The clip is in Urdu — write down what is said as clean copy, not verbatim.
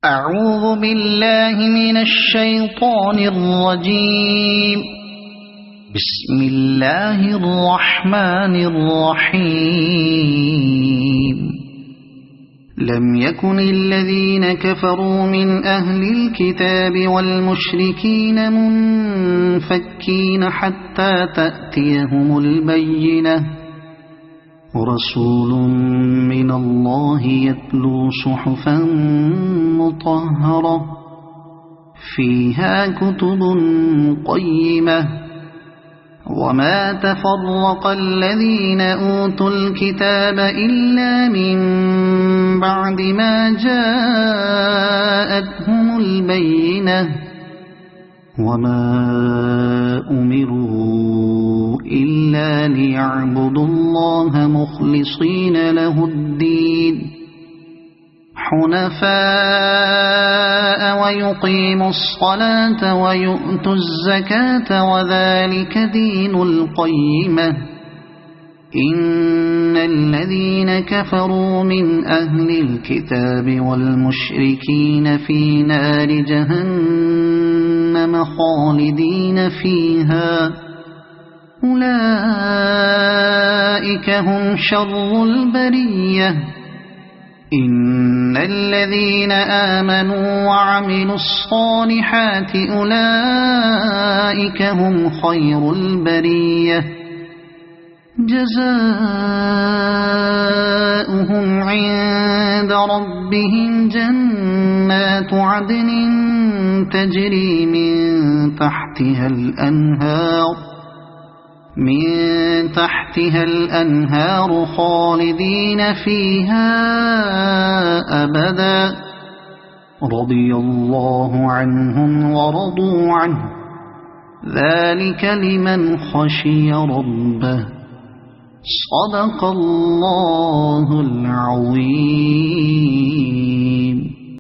أعوذ بالله من الشيطان الرجيم. بسم الله الرحمن الرحيم. لم يكن الذين كفروا من أهل الكتاب والمشركين منفكين حتى تأتيهم البينة، رسول من الله يتلو صحفا مطهرة فيها كتب قيمة. وما تفرق الذين أوتوا الكتاب إلا من بعد ما جاءتهم البينة، وما أمروا إلا ليعبدوا الله مخلصين له الدين حنفاء ويقيموا الصلاة ويؤتوا الزكاة وذلك دين القيمة. إن الذين كفروا من أهل الكتاب والمشركين في نار جهنم خالدين فيها، أولئك هم شر البرية. إن الذين آمنوا وعملوا الصالحات أولئك هم خير البرية، جزاؤهم عند ربهم جنات عدن تجري من تحتها الأنهار خالدين فيها أبدا، رضي الله عنهم ورضوا عنه، ذلك لمن خشي ربه. صدق الله العظيم.